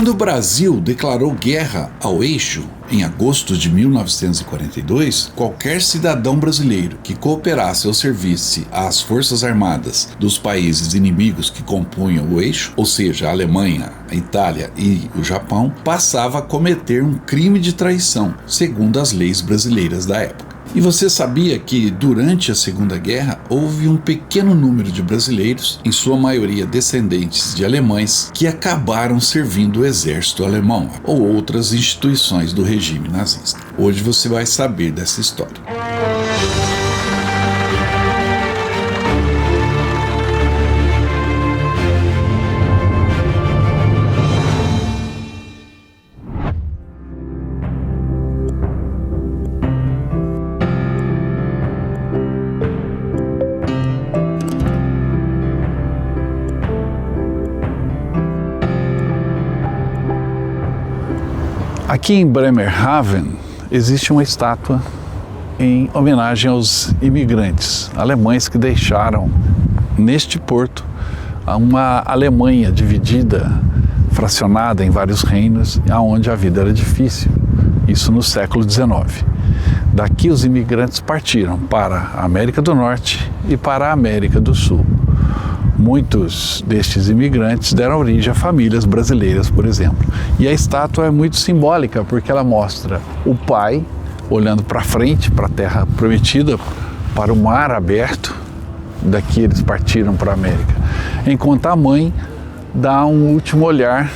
Quando o Brasil declarou guerra ao eixo, em agosto de 1942, qualquer cidadão brasileiro que cooperasse ou servisse às forças armadas dos países inimigos que compunham o eixo, ou seja, a Alemanha, a Itália e o Japão, passava a cometer um crime de traição, segundo as leis brasileiras da época. E você sabia que durante a Segunda Guerra houve um pequeno número de brasileiros, em sua maioria descendentes de alemães, que acabaram servindo o exército alemão ou outras instituições do regime nazista? Hoje você vai saber dessa história. Aqui em Bremerhaven existe uma estátua em homenagem aos imigrantes alemães que deixaram neste porto uma Alemanha dividida, fracionada em vários reinos, onde a vida era difícil, isso no século XIX. Daqui os imigrantes partiram para a América do Norte e para a América do Sul. Muitos destes imigrantes deram origem a famílias brasileiras, por exemplo. E a estátua é muito simbólica, porque ela mostra o pai olhando para frente, para a terra prometida, para o mar aberto. Daqui eles partiram para a América. Enquanto a mãe dá um último olhar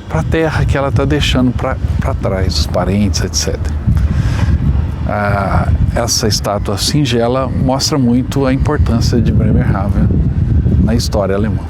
para a terra que ela está deixando para trás, os parentes, etc. Essa estátua singela mostra muito a importância de Bremerhaven na história alemã.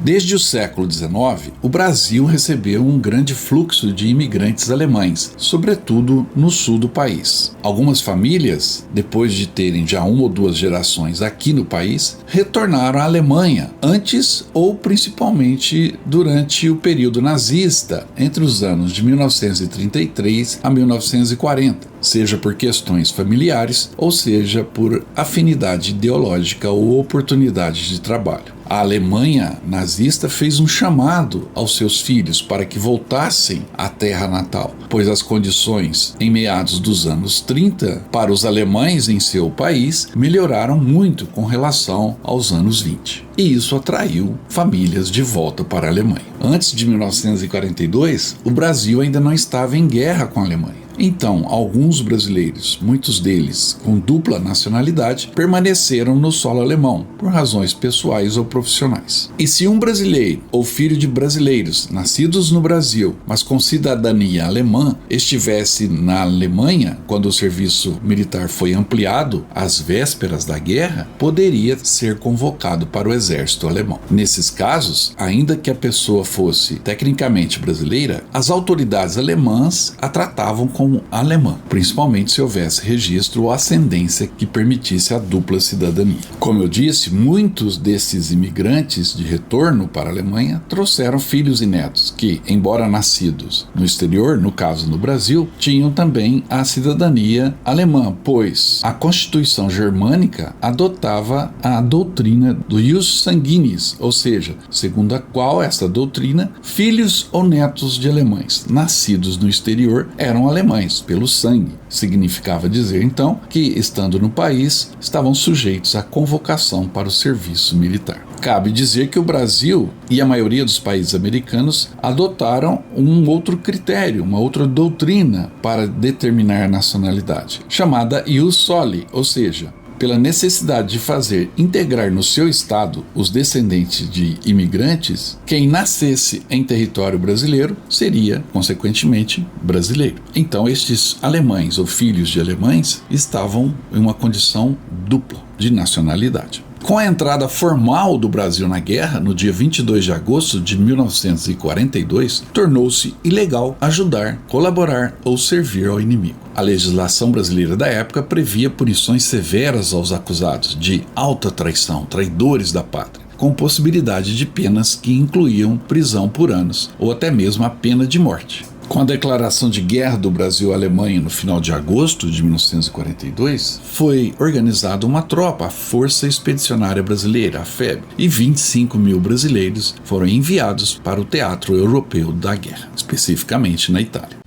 Desde o século XIX, o Brasil recebeu um grande fluxo de imigrantes alemães, sobretudo no sul do país. Algumas famílias, depois de terem já uma ou duas gerações aqui no país, retornaram à Alemanha, antes ou principalmente durante o período nazista, entre os anos de 1933 a 1940, seja por questões familiares ou seja por afinidade ideológica ou oportunidade de trabalho. A Alemanha nazista fez um chamado aos seus filhos para que voltassem à terra natal, pois as condições em meados dos anos 30 para os alemães em seu país melhoraram muito com relação aos anos 20. E isso atraiu famílias de volta para a Alemanha. Antes de 1942, o Brasil ainda não estava em guerra com a Alemanha. Então, alguns brasileiros, muitos deles com dupla nacionalidade, permaneceram no solo alemão, por razões pessoais ou profissionais. E se um brasileiro ou filho de brasileiros nascidos no Brasil, mas com cidadania alemã, estivesse na Alemanha quando o serviço militar foi ampliado às vésperas da guerra, poderia ser convocado para o exército alemão. Nesses casos, ainda que a pessoa fosse tecnicamente brasileira, as autoridades alemãs a tratavam como alemã, principalmente se houvesse registro ou ascendência que permitisse a dupla cidadania. Como eu disse, muitos desses imigrantes de retorno para a Alemanha trouxeram filhos e netos que, embora nascidos no exterior, no caso no Brasil, tinham também a cidadania alemã, pois a Constituição germânica adotava a doutrina do ius sanguinis, ou seja, segundo a qual essa doutrina, filhos ou netos de alemães nascidos no exterior eram alemães pelo sangue. Significava dizer, então, que, estando no país, estavam sujeitos à convocação para o serviço militar. Cabe dizer que o Brasil e a maioria dos países americanos adotaram um outro critério, uma outra doutrina para determinar a nacionalidade, chamada ius soli, ou seja, pela necessidade de fazer integrar no seu estado os descendentes de imigrantes, quem nascesse em território brasileiro seria, consequentemente, brasileiro. Então, estes alemães ou filhos de alemães estavam em uma condição dupla de nacionalidade. Com a entrada formal do Brasil na guerra, no dia 22 de agosto de 1942, tornou-se ilegal ajudar, colaborar ou servir ao inimigo. A legislação brasileira da época previa punições severas aos acusados de alta traição, traidores da pátria, com possibilidade de penas que incluíam prisão por anos ou até mesmo a pena de morte. Com a declaração de guerra do Brasil à Alemanha no final de agosto de 1942, foi organizada uma tropa, a Força Expedicionária Brasileira, a FEB, e 25 mil brasileiros foram enviados para o teatro europeu da guerra, especificamente na Itália.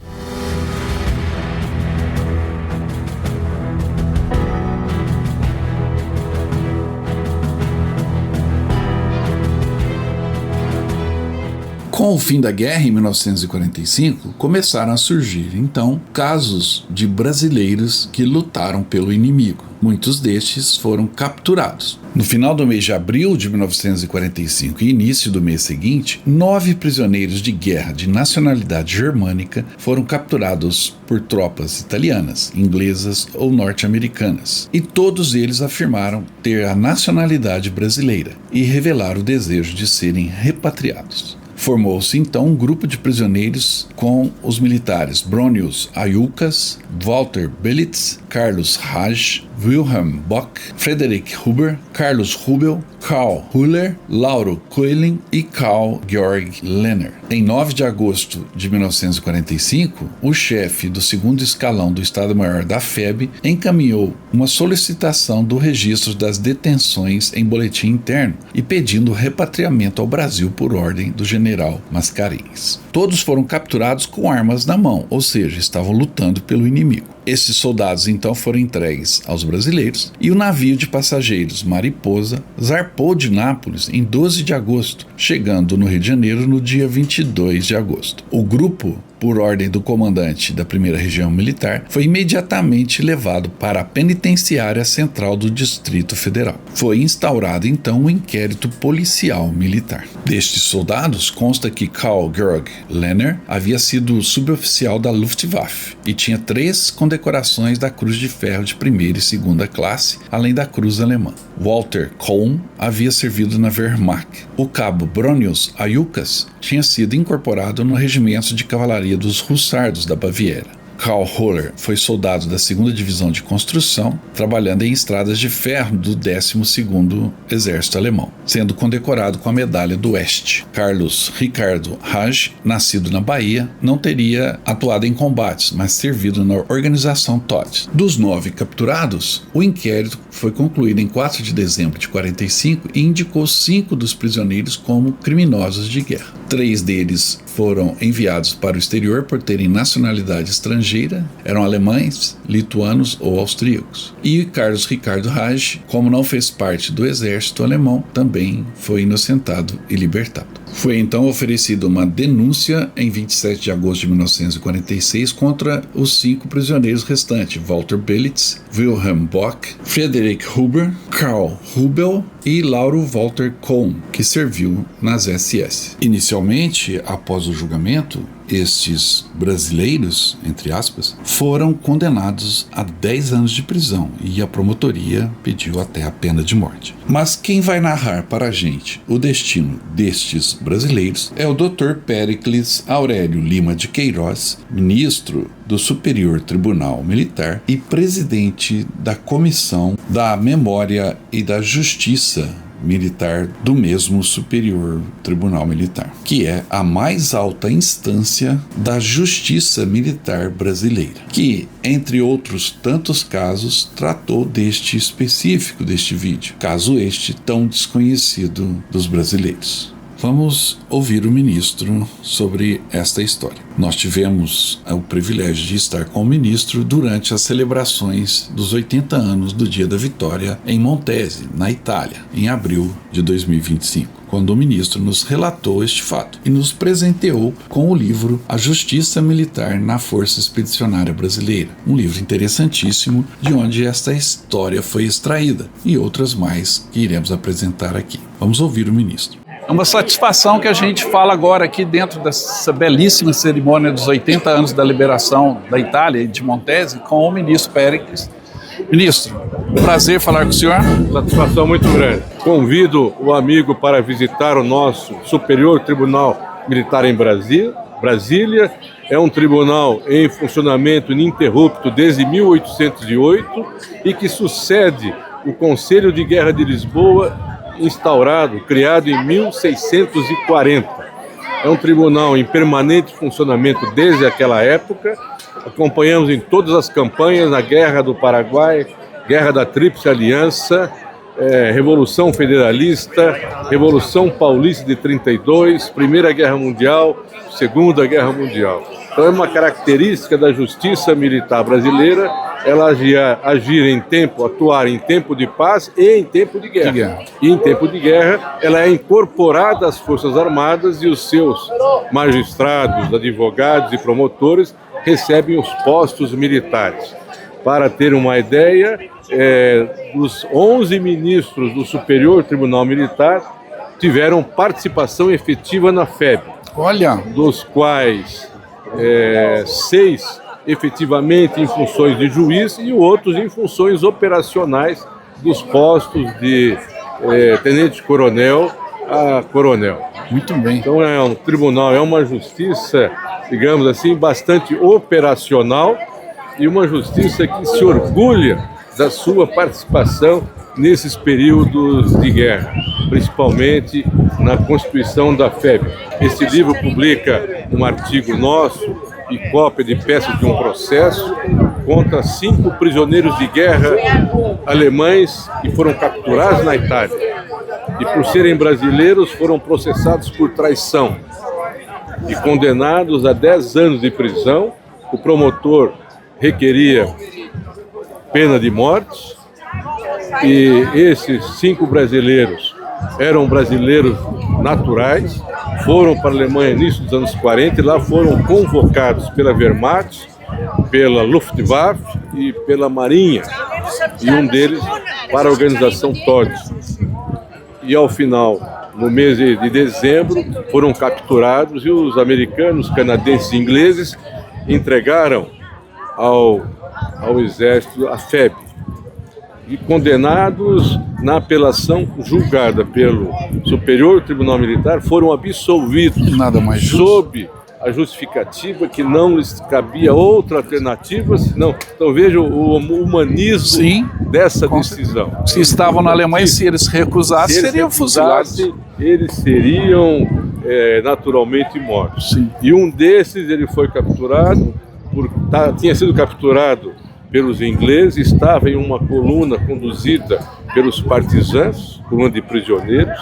Com o fim da guerra, em 1945, começaram a surgir, então, casos de brasileiros que lutaram pelo inimigo. Muitos destes foram capturados. No final do mês de abril de 1945 e início do mês seguinte, 9 prisioneiros de guerra de nacionalidade germânica foram capturados por tropas italianas, inglesas ou norte-americanas. E todos eles afirmaram ter a nacionalidade brasileira e revelaram o desejo de serem repatriados. Formou-se então um grupo de prisioneiros com os militares Bronius Ayukas, Walter Belitz, Carlos Raj, Wilhelm Bock, Friedrich Huber, Carlos Rubel, Karl Huller, Lauro Koelin e Karl Georg Lenner. Em 9 de agosto de 1945, o chefe do 2º escalão do Estado-Maior da FEB encaminhou uma solicitação do registro das detenções em boletim interno e pedindo repatriamento ao Brasil por ordem do general Mascarenhas. Todos foram capturados com armas na mão, ou seja, estavam lutando pelo inimigo. Esses soldados então foram entregues aos brasileiros e o navio de passageiros Mariposa zarpou de Nápoles em 12 de agosto, chegando no Rio de Janeiro no dia 22 de agosto. O grupo, por ordem do comandante da 1ª Região Militar, foi imediatamente levado para a Penitenciária Central do Distrito Federal. Foi instaurado então um inquérito policial militar. Destes soldados, consta que Karl Georg Lenner havia sido suboficial da Luftwaffe e tinha 3 condecorações da Cruz de Ferro de 1ª e 2ª classe, além da Cruz Alemã. Walter Kohln havia servido na Wehrmacht. O cabo Bronius Ayukas tinha sido incorporado no regimento de cavalaria dos Hussardos da Baviera. Karl Huller foi soldado da 2ª Divisão de Construção, trabalhando em estradas de ferro do 12º Exército Alemão, sendo condecorado com a Medalha do Oeste. Carlos Ricardo Raj, nascido na Bahia, não teria atuado em combates, mas servido na Organização Todt. Dos 9 capturados, o inquérito foi concluído em 4 de dezembro de 45 e indicou 5 dos prisioneiros como criminosos de guerra. 3 deles foram enviados para o exterior por terem nacionalidade estrangeira, eram alemães, lituanos ou austríacos. E Carlos Ricardo Raj, como não fez parte do exército alemão, também foi inocentado e libertado. Foi então oferecida uma denúncia em 27 de agosto de 1946 contra os 5 prisioneiros restantes, Walter Belitz, Wilhelm Bock, Friedrich Huber, Karl Rubel e Lauro Walter Kohln, que serviu nas SS. Inicialmente, após o julgamento, estes brasileiros, entre aspas, foram condenados a 10 anos de prisão e a promotoria pediu até a pena de morte. Mas quem vai narrar para a gente o destino destes brasileiros é o Dr. Péricles Aurélio Lima de Queiroz, ministro do Superior Tribunal Militar e presidente da Comissão da Memória e da Justiça Militar do mesmo Superior Tribunal Militar, que é a mais alta instância da Justiça Militar brasileira, que, entre outros tantos casos, tratou deste específico deste vídeo, caso este tão desconhecido dos brasileiros. Vamos ouvir o ministro sobre esta história. Nós tivemos o privilégio de estar com o ministro durante as celebrações dos 80 anos do Dia da Vitória em Montese, na Itália, em abril de 2025, quando o ministro nos relatou este fato e nos presenteou com o livro A Justiça Militar na Força Expedicionária Brasileira, um livro interessantíssimo de onde esta história foi extraída e outras mais que iremos apresentar aqui. Vamos ouvir o ministro. É uma satisfação que a gente fala agora aqui dentro dessa belíssima cerimônia dos 80 anos da liberação da Itália e de Montese com o ministro Péricles. Ministro, prazer falar com o senhor. Satisfação muito grande. Convido o amigo para visitar o nosso Superior Tribunal Militar em Brasília. É um tribunal em funcionamento ininterrupto desde 1808 e que sucede o Conselho de Guerra de Lisboa, criado em 1640. É um tribunal em permanente funcionamento desde aquela época. Acompanhamos em todas as campanhas, na Guerra do Paraguai, Guerra da Tríplice Aliança, Revolução Federalista, Revolução Paulista de 32, Primeira Guerra Mundial, Segunda Guerra Mundial. Então é uma característica da justiça militar brasileira ela atuar em tempo de paz e em tempo de guerra. E em tempo de guerra ela é incorporada às Forças Armadas e os seus magistrados, advogados e promotores recebem os postos militares. Para ter uma ideia, os 11 ministros do Superior Tribunal Militar tiveram participação efetiva na FEB. Olha! Dos quais 6 efetivamente em funções de juiz e outros em funções operacionais dos postos de tenente-coronel a coronel. Muito bem. Então é um tribunal, é uma justiça, digamos assim, bastante operacional e uma justiça que se orgulha da sua participação nesses períodos de guerra, principalmente na Constituição da FEB. Este livro publica um artigo nosso e cópia de peças de um processo contra 5 prisioneiros de guerra alemães que foram capturados na Itália e, por serem brasileiros, foram processados por traição e condenados a 10 anos de prisão. O promotor requeria pena de morte e esses 5 brasileiros eram brasileiros naturais, foram para a Alemanha início dos anos 40 e lá foram convocados pela Wehrmacht, pela Luftwaffe e pela Marinha, e um deles para a organização TOD. E ao final, no mês de dezembro, foram capturados e os americanos, canadenses e ingleses entregaram ao exército a FEB. E condenados na apelação julgada pelo Superior Tribunal Militar, foram absolvidos. Nada mais justo. Sob a justificativa que não lhes cabia outra alternativa, senão. Então veja o humanismo dessa decisão. Se estavam na Alemanha, se eles recusassem, seriam fuzilados. Eles seriam naturalmente mortos. Sim. E um desses ele foi capturado, tinha sido capturado pelos ingleses, estava em uma coluna conduzida pelos partisãs, coluna de prisioneiros,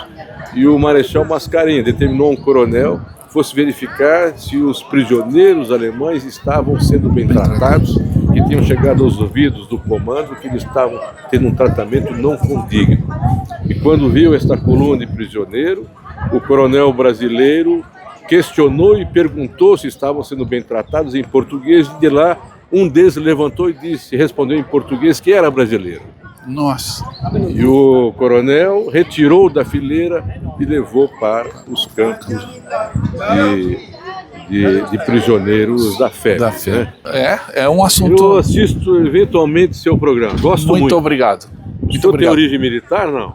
e o Marechal Mascarenhas determinou a um coronel que fosse verificar se os prisioneiros alemães estavam sendo bem tratados, que tinham chegado aos ouvidos do comando que eles estavam tendo um tratamento não condigno. E quando viu esta coluna de prisioneiro, o coronel brasileiro questionou e perguntou se estavam sendo bem tratados em português, e de lá um deles levantou e respondeu em português que era brasileiro. Nossa! E o coronel retirou da fileira e levou para os campos de prisioneiros da FEB. Né? É um assunto... Eu assisto eventualmente seu programa, gosto muito. Muito obrigado. Muito obrigado. Tem origem militar, não?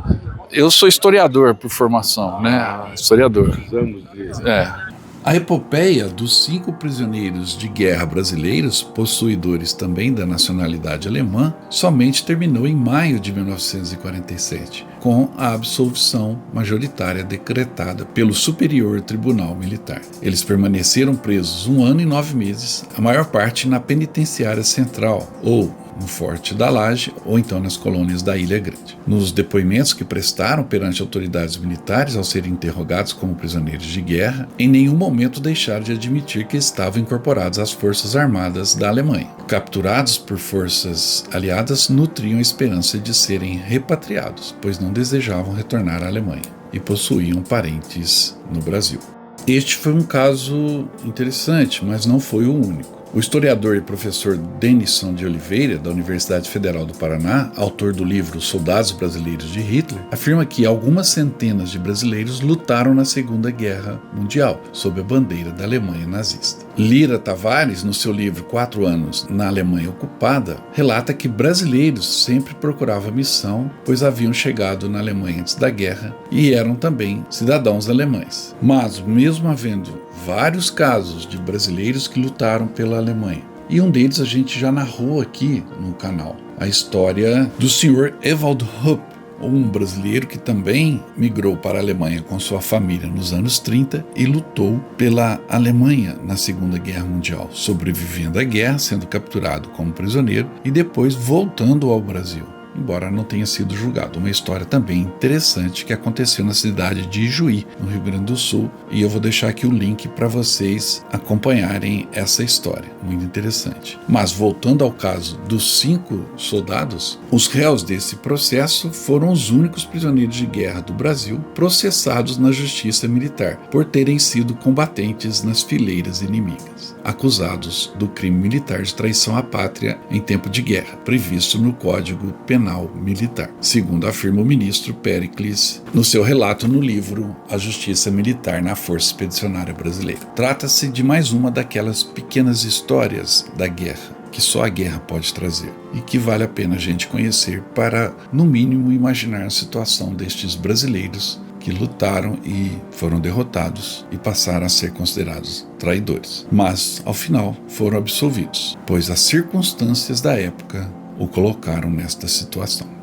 Eu sou historiador por formação, né? Historiador. Precisamos de... A epopeia dos 5 prisioneiros de guerra brasileiros, possuidores também da nacionalidade alemã, somente terminou em maio de 1947, com a absolvição majoritária decretada pelo Superior Tribunal Militar. Eles permaneceram presos 1 ano e 9 meses, a maior parte na penitenciária central, ou no Forte da Laje, ou então nas colônias da Ilha Grande. Nos depoimentos que prestaram perante autoridades militares ao serem interrogados como prisioneiros de guerra, em nenhum momento deixaram de admitir que estavam incorporados às Forças Armadas da Alemanha. Capturados por forças aliadas, nutriam a esperança de serem repatriados, pois não desejavam retornar à Alemanha e possuíam parentes no Brasil. Este foi um caso interessante, mas não foi o único. O historiador e professor Denison de Oliveira, da Universidade Federal do Paraná, autor do livro Soldados Brasileiros de Hitler, afirma que algumas centenas de brasileiros lutaram na Segunda Guerra Mundial, sob a bandeira da Alemanha nazista. Lira Tavares, no seu livro 4 anos na Alemanha Ocupada, relata que brasileiros sempre procuravam missão, pois haviam chegado na Alemanha antes da guerra e eram também cidadãos alemães. Mas, mesmo havendo vários casos de brasileiros que lutaram pela Alemanha, e um deles a gente já narrou aqui no canal, a história do Sr. Ewald Hupp, um brasileiro que também migrou para a Alemanha com sua família nos anos 30 e lutou pela Alemanha na Segunda Guerra Mundial, sobrevivendo à guerra, sendo capturado como prisioneiro e depois voltando ao Brasil, embora não tenha sido julgado. Uma história também interessante que aconteceu na cidade de Ijuí, no Rio Grande do Sul, e eu vou deixar aqui o link para vocês acompanharem essa história, muito interessante. Mas voltando ao caso dos 5 soldados, os réus desse processo foram os únicos prisioneiros de guerra do Brasil processados na justiça militar por terem sido combatentes nas fileiras inimigas, acusados do crime militar de traição à pátria em tempo de guerra, previsto no Código Penal Militar, segundo afirma o ministro Péricles no seu relato no livro A Justiça Militar na Força Expedicionária Brasileira. Trata-se de mais uma daquelas pequenas histórias da guerra que só a guerra pode trazer e que vale a pena a gente conhecer para, no mínimo, imaginar a situação destes brasileiros que lutaram e foram derrotados e passaram a ser considerados traidores. Mas, ao final, foram absolvidos, pois as circunstâncias da época o colocaram nesta situação.